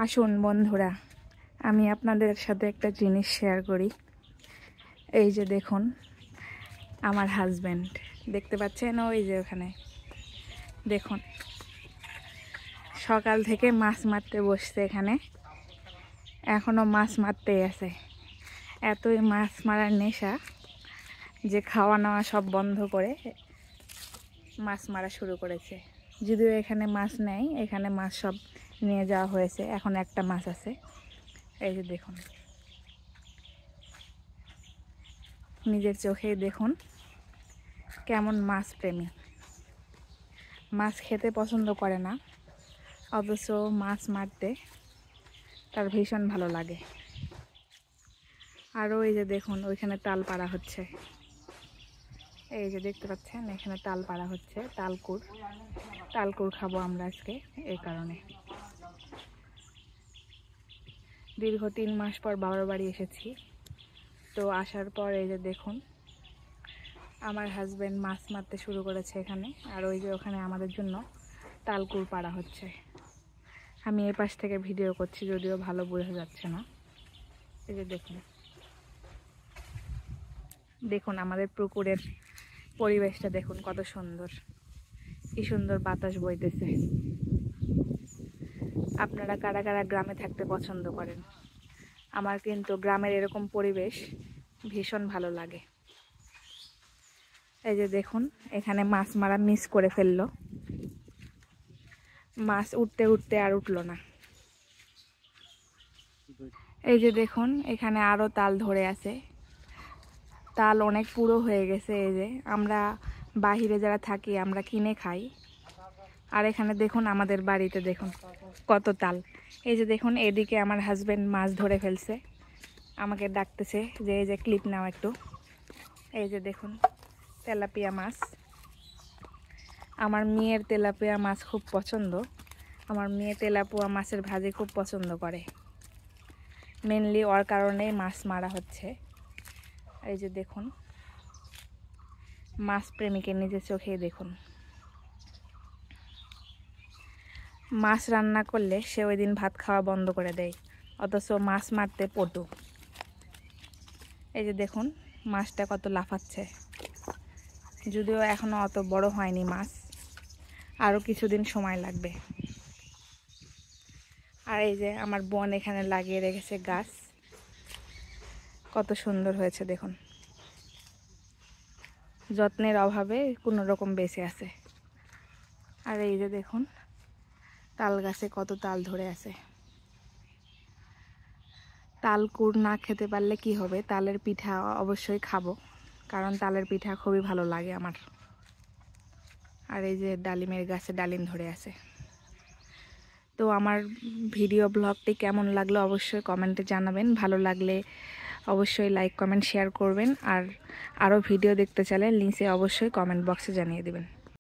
আসুন বন্ধুরা, আমি আপনাদের সাথে একটা জিনিস শেয়ার করি। এই যে দেখুন, আমার হাজব্যান্ড, দেখতে পাচ্ছেন ওই যে ওখানে দেখুন, সকাল থেকে মাছ মারতে বসছে এখানে, এখনো মাছ মারতেই আছে। এতই মাছ মারার নেশা যে খাওয়া নাওয়া সব বন্ধ করে মাছ মারা শুরু করেছে। যদিও এখানে মাছ নেই, এখানে মাছ সব নিয়ে যাওয়া হয়েছে, এখন একটা মাছ আছে। এই যে দেখুন, নিজের চোখেই দেখুন কেমন মাছ প্রেমী। মাছ খেতে পছন্দ করে না, অথচ মাছ মারতে তার ভীষণ ভালো লাগে। আরও এই যে দেখুন, ওইখানে তাল পাড়া হচ্ছে। এই যে দেখতে পাচ্ছেন, এখানে তাল পাড়া হচ্ছে, তালকুর খাবো আমরা আজকে। এই কারণে দীর্ঘ 3 মাস পর বাবার বাড়ি এসেছি। তো আসার পর এই যে দেখুন, আমার হাজব্যান্ড মাছ মারতে শুরু করেছে এখানে। আর ওই যে ওখানে আমাদের জন্য তালকুর পাড়া হচ্ছে। আমি এই পাশ থেকে ভিডিও করছি, যদিও ভালো বোঝা যাচ্ছে না। এই যে দেখুন, দেখুন আমাদের পুকুরের পরিবেশটা দেখুন কত সুন্দর, কি সুন্দর বাতাস বইতেছে। আপনারা কারা কারা গ্রামে থাকতে পছন্দ করেন? আমার কিন্তু গ্রামের এরকম পরিবেশ ভীষণ ভালো লাগে। এই যে দেখুন, এখানে মাছ মারা মিস করে ফেললো, মাছ উঠতে উঠতে আর উঠলো না। এই যে দেখুন, এখানে আরো তাল ধরে আছে, তাল অনেক পুরো হয়ে গেছে। এই যে আমরা বাহিরে যারা থাকি আমরা কিনে খাই, আর এখানে দেখুন আমাদের বাড়িতে দেখুন কত তাল। এই যে দেখুন, এদিকে আমার হাজবেন্ড মাছ ধরে ফেলছে, আমাকে ডাকতেছে যে এই যে ক্লিপ নাও একটু। এই যে দেখুন তেলাপিয়া মাছ, আমার মেয়ের তেলাপিয়া মাছ খুব পছন্দ। আমার মেয়ে তেলাপিয়া মাছের ভাজি খুব পছন্দ করে, মেনলি ওর কারণেই মাছ মারা হচ্ছে। এই যে দেখুন, মাছ প্রেমিকের নিজের চোখেই দেখুন। মাছ রান্না করলে সে ওই দিন ভাত খাওয়া বন্ধ করে দেয়, অথচ মাছ মারতে পটু। এই যে দেখুন মাছটা কত লাফাচ্ছে, যদিও এখনো অত বড় হয়নি মাছ, আরও কিছুদিন সময় লাগবে। আর এই যে আমার বোন এখানে লাগিয়ে রেখেছে গাছ, কত সুন্দর হয়েছে দেখুন, যত্নের অভাবে কোনো রকম বেঁচে আছে। আর এই যে দেখুন তাল গাছে কত তাল ধরে আছে। তাল কুড় না খেতে পারলে কি হবে, তালের পিঠা অবশ্যই খাবো, কারণ তালের পিঠা খুবই ভালো লাগে আমার। আর এই যে ডালিমের গাছে ডালিম ধরে আছে। তো আমার ভিডিও ব্লগটি কেমন লাগলো অবশ্যই কমেন্টে জানাবেন। ভালো লাগলে অবশ্যই লাইক কমেন্ট শেয়ার করবেন, আর আরও ভিডিও দেখতে চাইলে নিচে অবশ্যই কমেন্ট বক্সে জানিয়ে দেবেন।